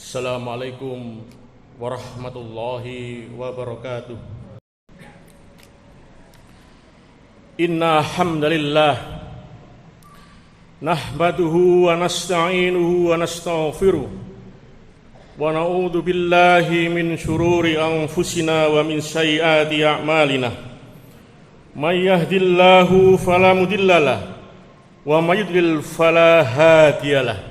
Assalamualaikum warahmatullahi wabarakatuh. Inna hamdalillah nahmaduhu wa nasta'inuhu wa nastaghfiruh wa na'udzu billahi min syururi anfusina wa min sayyiati a'malina. May yahdihillahu fala mudhillalah wa may yudlil fala hadiyalah.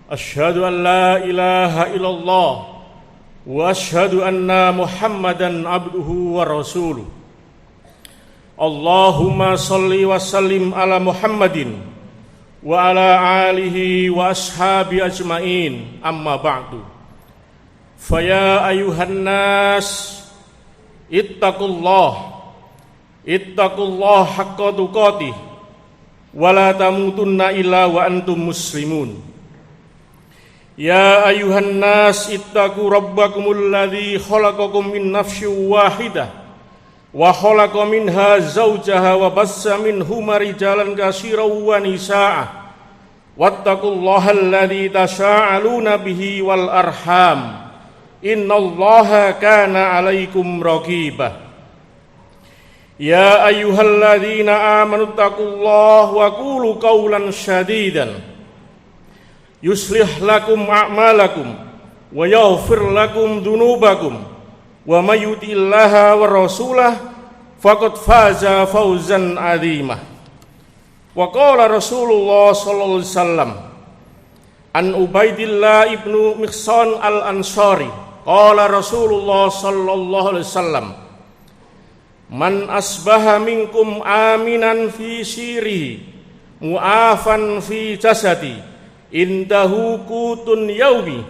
Asyhadu an la ilaha illallah wa asyhadu anna Muhammadan abduhu wa rasuluh. Allahumma salli wa sallim ala Muhammadin wa ala alihi wa ashabi ajmain, amma ba'du. Faya ayuhan nas ittaqullah haqqa tuqatih wa la tamutunna illa wa antum muslimun. Ya ayuhan nas ittaqu rabbakumul ladzi khalaqakum min nafsin wahidah wa khalaqa minha zawjaha wa bassa minhuma rijalan katsiran wa nisaa'a wattaqullaha alladzi tasaaluna bihi wal arham innallaha kana 'alaikum raqiba. Ya ayyuhalladzina amanu taqullaha wa qulu qawlan sadidan yuslih lakum a'malakum wa yaghfir lakum dzunubakum wa may yuti'illaha wa rasulah faqad faza fawzan 'azima. Wa qala Rasulullah sallallahu alaihi wasallam an Ubaidillah ibnu Mighsan al-Ansari qala Rasulullah sallallahu alaihi wasallam man asbaha minkum aminan fi sirrihi mu'afan fi jasadi indahu qutun yaumi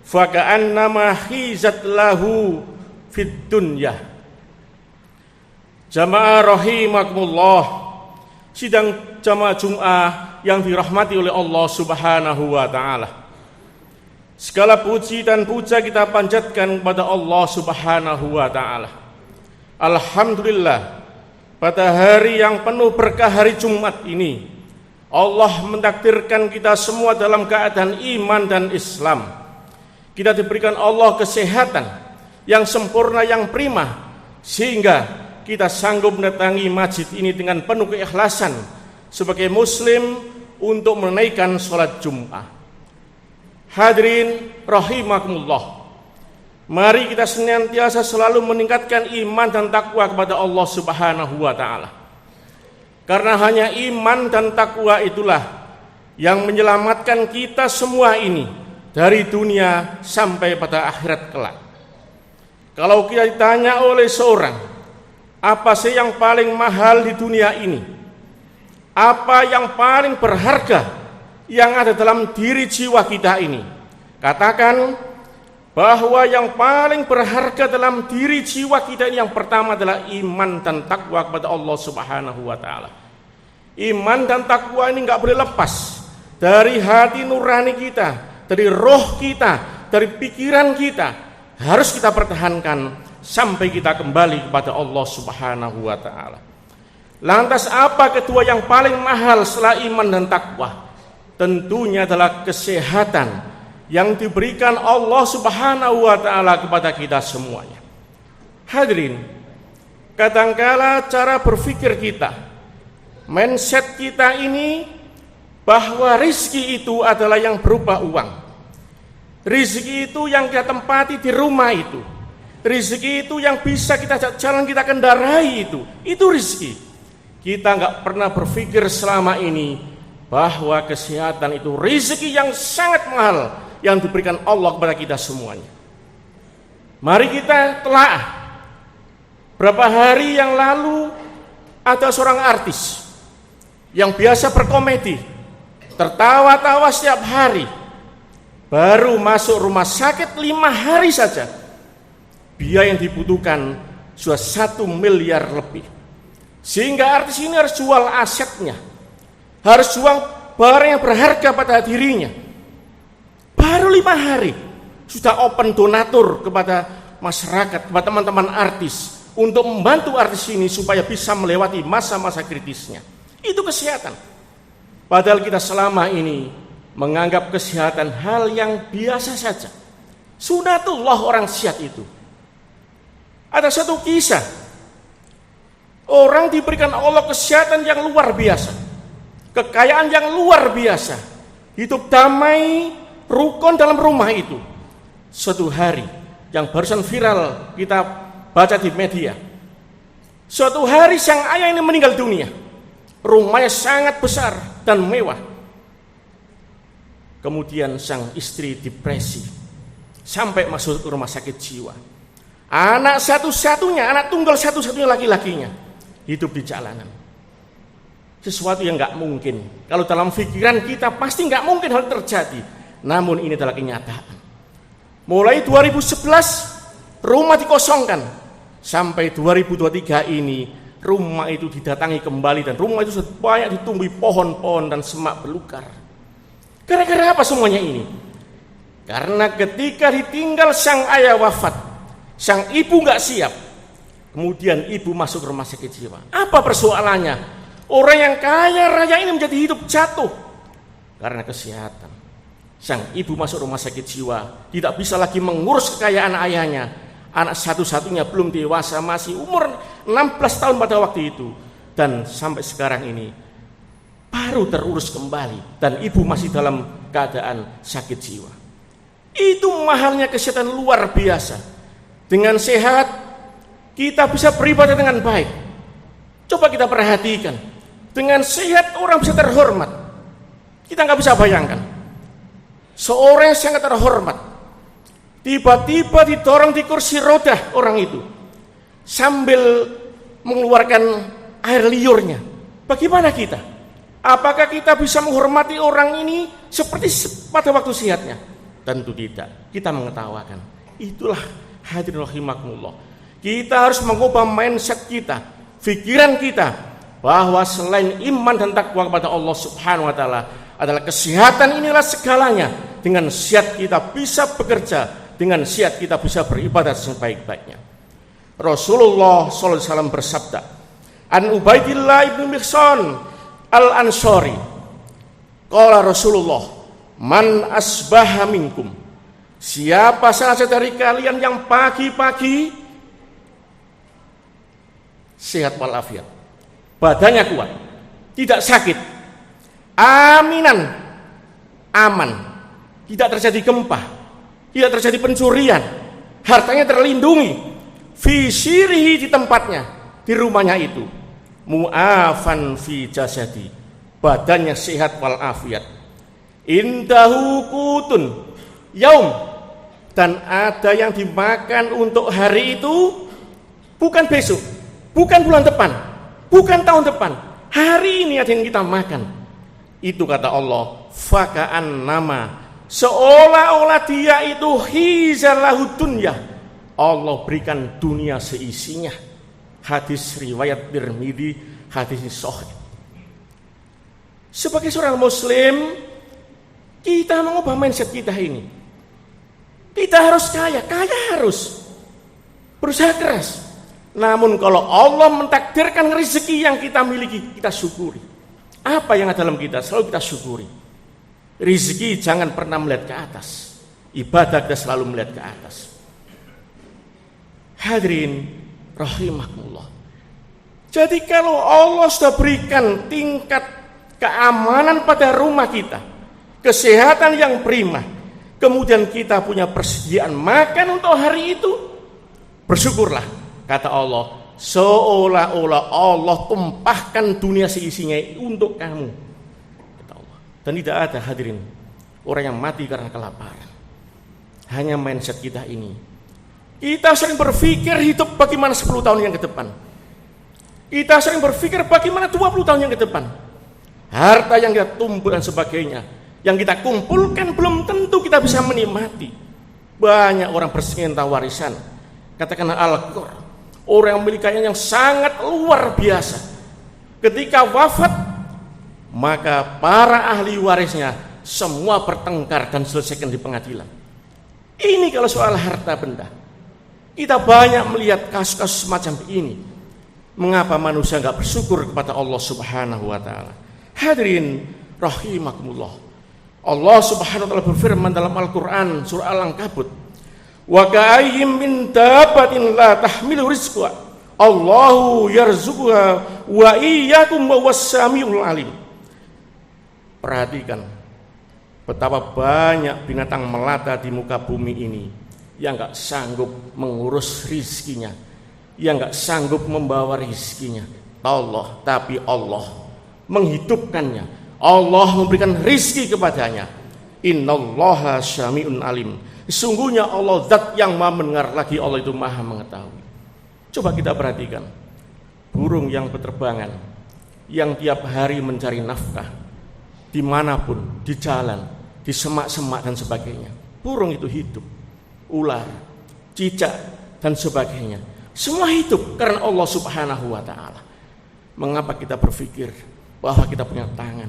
faka'annama khizat lahu fid dunya. Jamaah rahimakumullah, sidang jamaah Jum'ah yang dirahmati oleh Allah Subhanahu wa taala. Segala puji dan puja kita panjatkan kepada Allah Subhanahu wa taala. Alhamdulillah, pada hari yang penuh berkah hari Jumat ini Allah mentakdirkan kita semua dalam keadaan iman dan Islam. Kita diberikan Allah kesehatan yang sempurna, yang prima, sehingga kita sanggup mendatangi masjid ini dengan penuh keikhlasan sebagai muslim untuk menunaikan sholat Jum'ah. Hadirin rahimakumullah, mari kita senantiasa selalu meningkatkan iman dan takwa kepada Allah Subhanahu wa taala. Karena hanya iman dan takwa itulah yang menyelamatkan kita semua ini dari dunia sampai pada akhirat kelak. Kalau kita ditanya oleh seorang, apa sih yang paling mahal di dunia ini? Apa yang paling berharga yang ada dalam diri jiwa kita ini? Katakan bahwa yang paling berharga dalam diri jiwa kita ini yang pertama adalah iman dan takwa kepada Allah Subhanahu wa taala. Iman dan takwa ini enggak boleh lepas dari hati nurani kita, dari roh kita, dari pikiran kita. Harus kita pertahankan sampai kita kembali kepada Allah Subhanahu wa taala. Lantas apa kedua yang paling mahal setelah iman dan takwa? Tentunya adalah kesehatan yang diberikan Allah Subhanahu wa taala kepada kita semuanya. Hadirin, kadangkala cara berpikir kita, mindset kita ini bahwa rizki itu adalah yang berupa uang. Rizki itu yang kita tempati di rumah itu. Rizki itu yang bisa kita jalan, kita kendarai itu rizki. Kita nggak pernah berpikir selama ini bahwa kesehatan itu rizki yang sangat mahal yang diberikan Allah kepada kita semuanya. Mari kita telaah. Berapa hari yang lalu ada seorang artis yang biasa berkomedi, tertawa-tawa setiap hari, baru masuk rumah sakit 5 hari saja, biaya yang dibutuhkan sudah 1 miliar lebih. Sehingga artis ini harus jual asetnya, harus jual barang yang berharga pada dirinya. Baru 5 hari sudah open donatur kepada masyarakat, kepada teman-teman artis untuk membantu artis ini supaya bisa melewati masa-masa kritisnya. Itu kesehatan. Padahal kita selama ini menganggap kesehatan hal yang biasa saja. Sunatullah orang Syiah itu. Ada satu kisah, orang diberikan Allah kesehatan yang luar biasa, kekayaan yang luar biasa, hidup damai, rukun dalam rumah itu. Suatu hari yang barusan viral kita baca di media, suatu hari sang ayah ini meninggal dunia. Rumahnya sangat besar dan mewah. Kemudian sang istri depresi sampai masuk ke rumah sakit jiwa. Anak satu-satunya, anak tunggal satu-satunya laki-lakinya hidup di jalanan. Sesuatu yang gak mungkin. Kalau dalam pikiran kita pasti gak mungkin hal terjadi. Namun ini adalah kenyataan. Mulai 2011 rumah dikosongkan. Sampai 2023 ini rumah itu didatangi kembali. Dan rumah itu banyak ditumbuhi pohon-pohon dan semak belukar. Gara-gara apa semuanya ini? Karena ketika ditinggal sang ayah wafat, sang ibu gak siap, kemudian ibu masuk rumah sakit jiwa. Apa persoalannya? Orang yang kaya raya ini menjadi hidup jatuh karena kesehatan. Sang ibu masuk rumah sakit jiwa, tidak bisa lagi mengurus kekayaan ayahnya. Anak satu-satunya belum dewasa, masih umur 16 tahun pada waktu itu. Dan sampai sekarang ini baru terurus kembali. Dan ibu masih dalam keadaan sakit jiwa. Itu mahalnya kesehatan luar biasa. Dengan sehat, kita bisa beribadah dengan baik. Coba kita perhatikan. Dengan sehat, orang bisa terhormat. Kita nggak bisa bayangkan. Seorang yang sangat terhormat, tiba-tiba didorong di kursi roda orang itu. Sambil mengeluarkan air liurnya. Bagaimana kita? Apakah kita bisa menghormati orang ini seperti pada waktu sehatnya? Tentu tidak. Kita mengetawakan. Itulah hadirin rahimakumullah. Kita harus mengubah mindset kita, pikiran kita, bahwa selain iman dan takwa kepada Allah Subhanahu wa taala adalah kesehatan inilah segalanya. Dengan sehat kita bisa bekerja, dengan sehat kita bisa beribadah sebaik-baiknya. Rasulullah sallallahu alaihi wasallam bersabda, An Ubaidillah ibn Mihsan al-Ansari, qala Rasulullah, man asbaha minkum, siapa saja dari kalian yang pagi-pagi sehat walafiat, badannya kuat, tidak sakit, aminan, aman, tidak terjadi gempa, tidak terjadi pencurian, hartanya terlindungi, fi syirihi di tempatnya, di rumahnya itu, mu'afan fi jasadi, badannya sehat walafiat, indahu kutun yaum, dan ada yang dimakan untuk hari itu, bukan besok, bukan bulan depan, bukan tahun depan, hari ini ada yang kita makan. Itu kata Allah, faka'an nama, seolah-olah dia itu hizalahu dunya, Allah berikan dunia seisinya. Hadis riwayat Tirmidzi, hadis sahih. Sebagai seorang muslim, kita mengubah mindset kita ini. Kita harus kaya harus berusaha keras. Namun kalau Allah mentakdirkan rezeki yang kita miliki, kita syukuri. Apa yang ada dalam kita, selalu kita syukuri. Rezeki jangan pernah melihat ke atas. Ibadah kita selalu melihat ke atas. Hadirin rahimakumullah. Jadi kalau Allah sudah berikan tingkat keamanan pada rumah kita, kesehatan yang prima, kemudian kita punya persediaan makan untuk hari itu, bersyukurlah. Kata Allah, seolah-olah Allah tumpahkan dunia seisinya untuk kamu, kata Allah. Dan tidak ada hadirin orang yang mati karena kelaparan. Hanya mindset kita ini. Kita sering berpikir hidup bagaimana 10 tahun yang ke depan. Kita sering berpikir bagaimana 20 tahun yang ke depan. Harta yang kita tumpuk dan sebagainya, yang kita kumpulkan belum tentu kita bisa menikmati. Banyak orang bersengketa warisan. Katakanlah Al-Qur, orang yang memiliki kekayaan yang sangat luar biasa. Ketika wafat, maka para ahli warisnya semua bertengkar dan selesaikan di pengadilan. Ini kalau soal harta benda. Kita banyak melihat kasus-kasus semacam ini. Mengapa manusia enggak bersyukur kepada Allah Subhanahu wa taala? Hadirin rahimakumullah. Allah Subhanahu wa taala berfirman dalam Al-Qur'an surah Al-Ankabut, Wa ka'ayyim min dabbatin la tahmilu rizqa Allahu yarzuquha wa iyyakum wa was-sami'ul alim. Perhatikan betapa banyak binatang melata di muka bumi ini yang gak sanggup mengurus rizkinya, yang gak sanggup membawa rizkinya. Allah, tapi Allah menghidupkannya. Allah memberikan rizki kepadanya. Innallaha syami'un alim. Sesungguhnya Allah zat yang maha mendengar, lagi Allah itu maha mengetahui. Coba kita perhatikan burung yang berterbangan, yang tiap hari mencari nafkah dimanapun, di jalan, di semak-semak dan sebagainya. Burung itu hidup. Ular, cicak dan sebagainya, semua hidup karena Allah Subhanahu wa ta'ala. Mengapa kita berpikir bahwa kita punya tangan,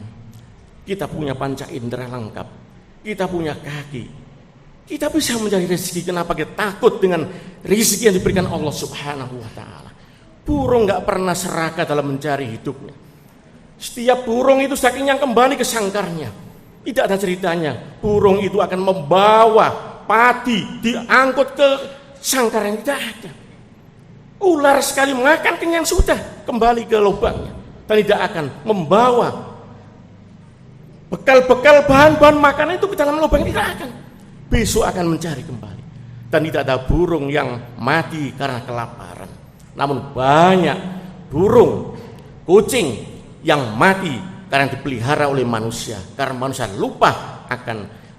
kita punya panca indera lengkap, kita punya kaki, kita bisa mencari rezeki? Kenapa kita takut dengan rezeki yang diberikan Allah Subhanahu wa ta'ala? Burung gak pernah serakah dalam mencari hidupnya. Setiap burung itu saking yang kembali ke sangkarnya. Tidak ada ceritanya burung itu akan membawa padi diangkut ke sangkar yang tidak ada. Ular sekali makan kenyang sudah kembali ke lubangnya dan tidak akan membawa bekal-bekal bahan-bahan makanan itu ke dalam lubang. Tidak akan. Besok akan mencari kembali. Dan tidak ada burung yang mati karena kelaparan. Namun banyak burung, kucing yang mati karena dipelihara oleh manusia, karena manusia lupa akan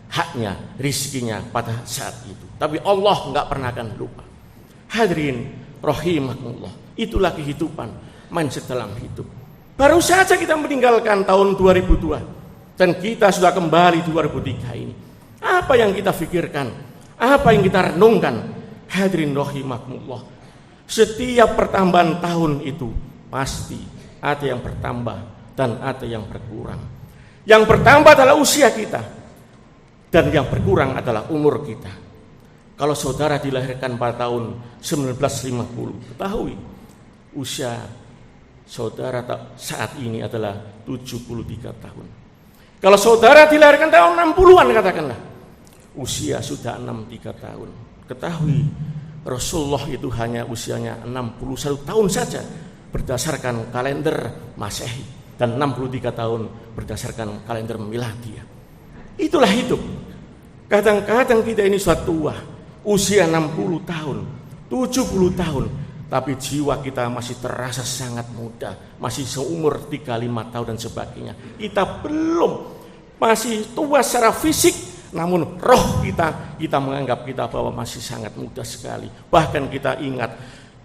haknya, rizkinya pada saat itu. Tapi Allah nggak pernah akan lupa. Hadirin rahimakumullah, itulah kehidupan, mindset dalam hidup. Baru saja kita meninggalkan tahun 2002 dan kita sudah kembali 2003 ini. Apa yang kita pikirkan? Apa yang kita renungkan? Hadirin rahimakumullah, setiap pertambahan tahun itu pasti ada yang bertambah dan ada yang berkurang. Yang bertambah adalah usia kita, dan yang berkurang adalah umur kita. Kalau saudara dilahirkan pada tahun 1950, ketahui usia saudara saat ini adalah 73 tahun. Kalau saudara dilahirkan tahun 60-an katakanlah, usia sudah 63 tahun. Ketahui Rasulullah itu hanya usianya 61 tahun saja berdasarkan kalender Masehi dan 63 tahun berdasarkan kalender Miladiah. Itulah hidup. Kadang-kadang kita ini sudah tua, usia 60 tahun, 70 tahun, tapi jiwa kita masih terasa sangat muda, masih seumur 35 tahun dan sebagainya. Kita belum, masih tua secara fisik, namun roh kita menganggap kita bahwa masih sangat muda sekali. Bahkan kita ingat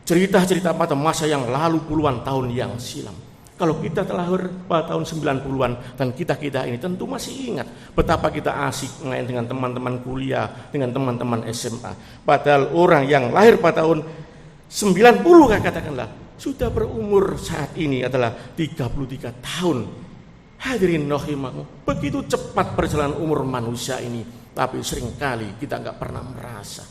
cerita-cerita pada masa yang lalu puluhan tahun yang silam. Kalau kita telah lahir pada tahun 90-an dan kita ini tentu masih ingat betapa kita asik main dengan teman-teman kuliah, dengan teman-teman SMA. Padahal orang yang lahir pada tahun 90 katakanlah sudah berumur saat ini adalah 33 tahun. Hadirin rahimakumullah, begitu cepat perjalanan umur manusia ini, tapi seringkali kita nggak pernah merasa.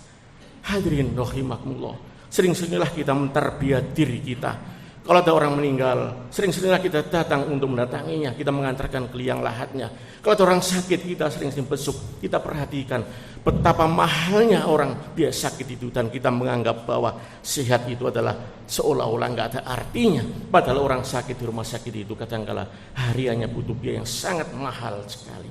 Hadirin rahimakumullah, sering-seringlah kita menterbiat diri kita. Kalau ada orang meninggal, sering-seringlah kita datang untuk mendatanginya, kita mengantarkan ke liang lahatnya. Kalau ada orang sakit, kita sering-sering besuk, kita perhatikan betapa mahalnya orang dia sakit itu, dan kita menganggap bahwa sehat itu adalah seolah-olah nggak ada artinya. Padahal orang sakit di rumah sakit itu kadang-kala hariannya butuh biaya yang sangat mahal sekali.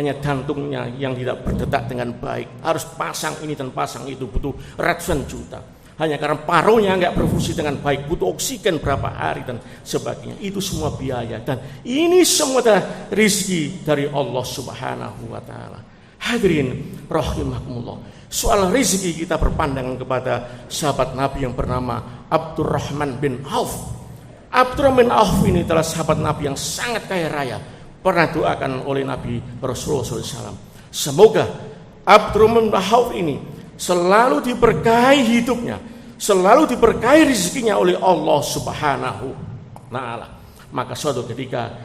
Hanya jantungnya yang tidak berdetak dengan baik, harus pasang ini dan pasang itu, butuh ratusan juta. Hanya karena parunya nggak berfungsi dengan baik, butuh oksigen berapa hari dan sebagainya. Itu semua biaya, dan ini semua adalah rizki dari Allah Subhanahu wa ta'ala. Hadirin rahimakumullah, soal rizki kita berpandangan kepada sahabat Nabi yang bernama Abdurrahman bin Auf. Abdurrahman bin Auf ini adalah sahabat Nabi yang sangat kaya raya, pernah doakan oleh Nabi Rasulullah SAW. Semoga Abdurrahman bin Auf ini selalu diberkahi hidupnya, selalu diberkahi rezekinya oleh Allah Subhanahu wa ta'ala. Maka suatu ketika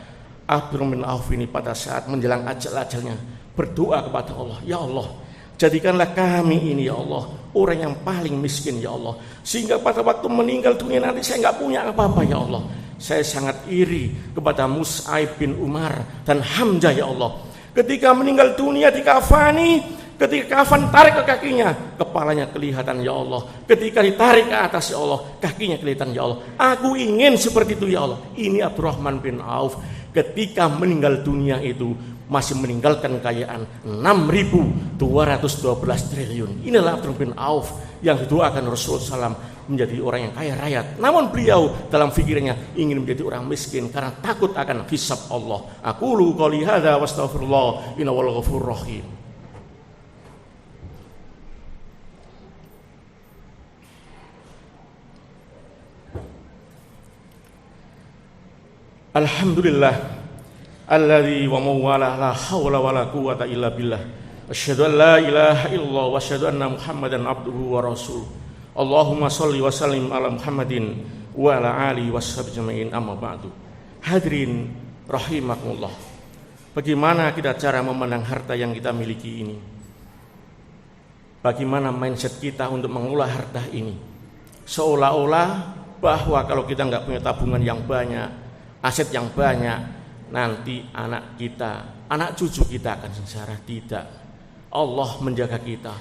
Abdurrahman bin Auf ini pada saat menjelang ajal-ajalnya berdoa kepada Allah, ya Allah, jadikanlah kami ini ya Allah orang yang paling miskin ya Allah, sehingga pada waktu meninggal dunia nanti saya nggak punya apa-apa ya Allah. Saya sangat iri kepada Mus'ab bin Umar dan Hamzah ya Allah, ketika meninggal dunia dikafani Ketika kafan tarik ke kakinya, kepalanya kelihatan ya Allah. Ketika ditarik ke atas ya Allah, kakinya kelihatan ya Allah. Aku ingin seperti itu ya Allah. Ini Abdurrahman bin Auf ketika meninggal dunia itu masih meninggalkan kekayaan 6.212 triliun. Inilah Abdurrahman bin Auf yang didoakan Rasulullah SAW menjadi orang yang kaya raya. Namun beliau dalam fikirnya ingin menjadi orang miskin karena takut akan hisab Allah. Aqulu qouli hadza wastaghfirullah innahu ghafurur rahim. Alhamdulillah alladzi wa mawala la haula wala quwata illa billah. Asyhadu an la ilaha illallah wa asyhadu anna Muhammadan abduhu wa rasuluh. Allahumma shalli wa sallim ala Muhammadin wa ala alihi washabihi jami'in, amma ba'du. Hadirin rahimakumullah. Bagaimana kita cara memandang harta yang kita miliki ini? Bagaimana mindset kita untuk mengelola harta ini? Seolah-olah bahwa kalau kita nggak punya tabungan yang banyak, aset yang banyak, nanti anak kita, anak cucu kita akan sengsara. Tidak. Allah menjaga kita.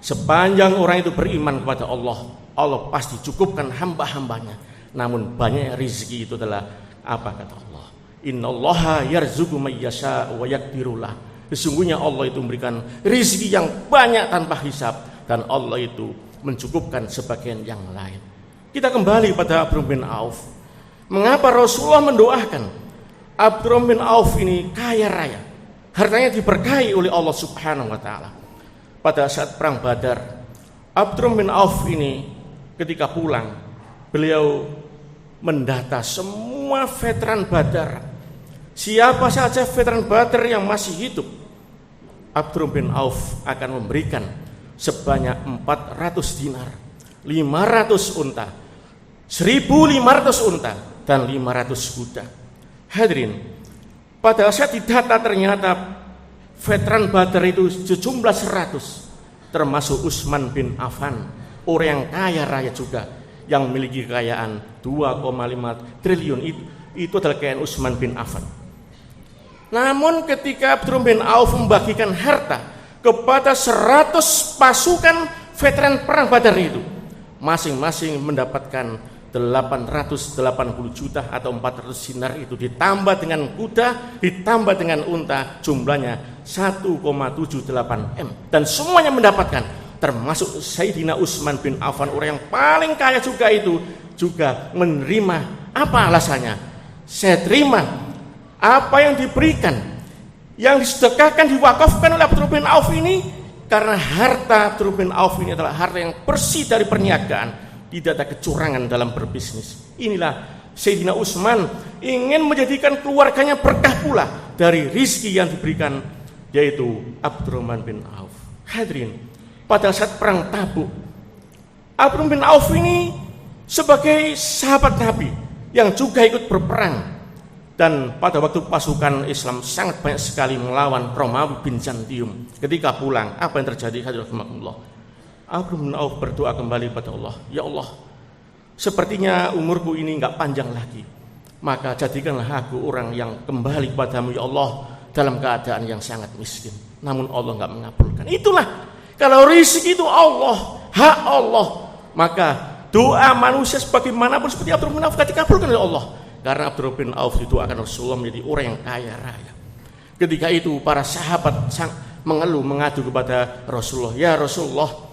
Sepanjang orang itu beriman kepada Allah, Allah pasti cukupkan hamba-hambanya. Namun banyak rezeki itu adalah apa kata Allah? Innallaha yarzuqu may yasha wa yaqdirulah. Sesungguhnya Allah itu memberikan rezeki yang banyak tanpa hisab, dan Allah itu mencukupkan sebagian yang lain. Kita kembali pada Abdurrahman bin Auf. Mengapa Rasulullah mendoakan Abdurrahman bin Auf ini kaya raya, hartanya diberkahi oleh Allah Subhanahu wa taala. Pada saat perang Badar, Abdurrahman bin Auf ini ketika pulang, beliau mendata semua veteran Badar. Siapa saja veteran Badar yang masih hidup, Abdurrahman bin Auf akan memberikan sebanyak 400 dinar, 500 unta, 1.500 unta, dan 500 kuda. Hadirin, pada saat didata ternyata veteran Badar itu sejumlah 100, termasuk Utsman bin Affan, orang yang kaya raya juga, yang memiliki kekayaan 2,5 triliun. Itu adalah kekayaan Utsman bin Affan. Namun ketika Abdurrahman bin Auf membagikan harta kepada 100 pasukan veteran perang Badar itu, masing-masing mendapatkan 880 juta atau 400 dinar, itu ditambah dengan kuda, ditambah dengan unta, jumlahnya 1,78 M, dan semuanya mendapatkan, termasuk Sayyidina Utsman bin Affan, orang yang paling kaya juga, itu juga menerima. Apa alasannya? Saya terima apa yang diberikan, yang disedekahkan, diwakafkan oleh Abdurrahman bin Auf ini, karena harta Abdurrahman bin Auf ini adalah harta yang bersih dari perniagaan. Tidak ada kecurangan dalam berbisnis. Inilah Sayyidina Utsman ingin menjadikan keluarganya berkah pula dari rizki yang diberikan, yaitu Abdurrahman bin Auf. Hadirin, pada saat perang Tabuk, Abdurrahman bin Auf ini sebagai sahabat Nabi yang juga ikut berperang, dan pada waktu pasukan Islam sangat banyak sekali melawan Romawi bin Jantium. Ketika pulang, apa yang terjadi? Hadirin rahimakumullah, Abdurrahman bin Auf berdoa kembali pada Allah, ya Allah, sepertinya umurku ini enggak panjang lagi, maka jadikanlah aku orang yang kembali kepadamu ya Allah dalam keadaan yang sangat miskin. Namun Allah enggak mengabulkan. Itulah kalau rezeki itu Allah, hak Allah, maka doa manusia sebagaimanapun seperti Abdurrahman bin Auf dikabulkan oleh Allah, karena Abdurrahman bin Auf didoakan Rasulullah menjadi orang yang kaya raya. Ketika itu para sahabat mengeluh, mengadu kepada Rasulullah, ya Rasulullah,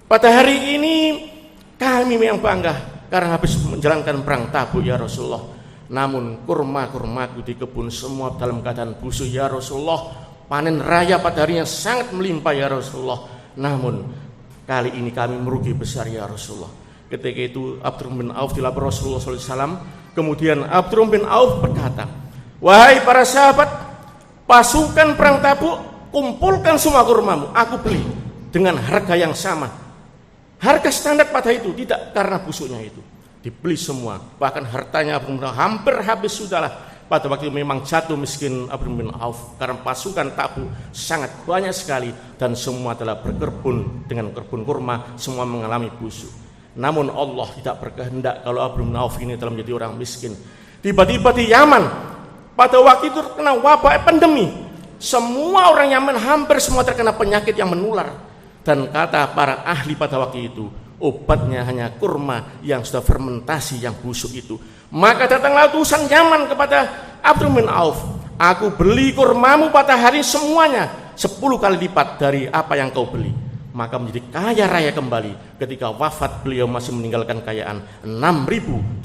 pada hari ini kami memang bangga karena habis menjalankan perang Tabuk ya Rasulullah. Namun kurma-kurmaku di kebun semua dalam keadaan busuk ya Rasulullah. Panen raya pada harinya sangat melimpah ya Rasulullah. Namun kali ini kami merugi besar ya Rasulullah. Ketika itu Abdurrahman bin Auf dilapor Rasulullah SAW. Kemudian Abdurrahman bin Auf berkata, wahai para sahabat, pasukan perang Tabuk, kumpulkan semua kurmamu, aku beli dengan harga yang sama. Harga standar pada itu, tidak karena busuknya itu, dibeli semua. Bahkan hartanya Abdurrahman hampir habis sudahlah. Pada waktu itu memang jatuh miskin Abdurrahman bin Auf karena pasukan Tabuk sangat banyak sekali, dan semua telah berkebun dengan kebun kurma, semua mengalami busuk. Namun Allah tidak berkehendak kalau Abdurrahman bin Auf ini telah menjadi orang miskin. Tiba-tiba di Yaman pada waktu itu kena wabah pandemi, Semua orang Yaman hampir semua terkena penyakit yang menular. Dan kata para ahli pada waktu itu, obatnya hanya kurma yang sudah fermentasi yang busuk itu. Maka datanglah utusan Yaman kepada Abdurrahman bin Auf, aku beli kurmamu pada hari semuanya 10 kali lipat dari apa yang kau beli. Maka menjadi kaya raya kembali. Ketika wafat beliau masih meninggalkan kekayaan 6.212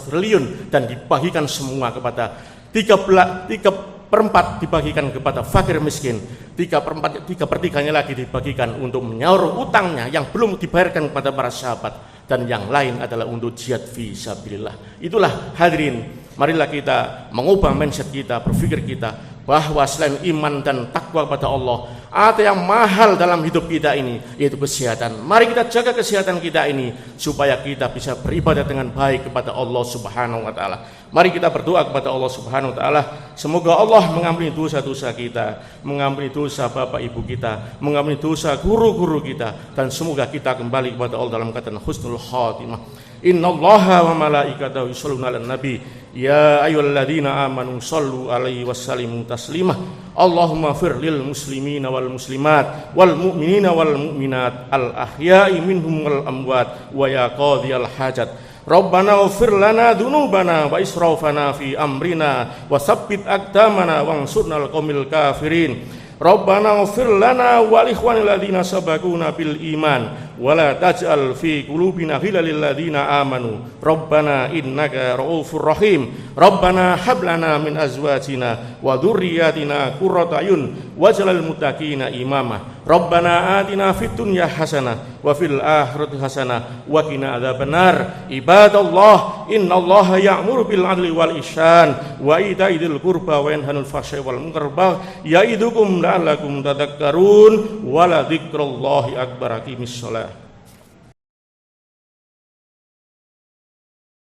triliun dan dibagikan semua kepada 3/4 dibagikan kepada fakir miskin, 3/3 lagi dibagikan untuk menyaur utangnya yang belum dibayarkan kepada para sahabat, dan yang lain adalah untuk jihad fi sabilillah. Itulah hadirin, marilah kita mengubah mindset kita, berpikir kita bahwa selain iman dan takwa kepada Allah, ada yang mahal dalam hidup kita ini, yaitu kesehatan. Mari kita jaga kesehatan kita ini supaya kita bisa beribadah dengan baik kepada Allah Subhanahu wa taala. Mari kita berdoa kepada Allah Subhanahu wa taala, semoga Allah mengampuni dosa-dosa kita, mengampuni dosa bapak ibu kita, mengampuni dosa guru-guru kita, dan semoga kita kembali kepada Allah dalam keadaan husnul khatimah. Innallaha wa malaikatahu yusholluna 'alan nabi ya ayyuhalladzina amanu shallu 'alaihi wasallimu taslima. Allahumma fir lil muslimina wal muslimat wal mu'minina wal mu'minat al ahya'i minhum wal amwat wa ya qadhiyal hajat. Rabbana ighfir lana dzunubana wa israfana fi amrina wa tsabbit aqdamana wansurna al qaumil kafirin. Rabbana ighfir lana wa li ikhwanil ladzina sabaquna bil iman wa la taj'al fi qulubina ghillan lil ladzina amanu. Rabbana innaka ra'ufur rahim. Rabbana hab lana min azwajina wa dzurriyyatina qurrata a'yun waj'alil muttaqina imama. Rabbana atina fid dunya hasanah wa fil akhirati hasanah wa qina adzabannar. Ibadallah, innallaha ya'muru bil 'adli wal ihsan wa ita'i dzil qurba wa yanha 'anil fahsya'i wal munkar ya'idukum la'allakum tadhakkarun wa la dzikrullahi akbar. Aqimissalah.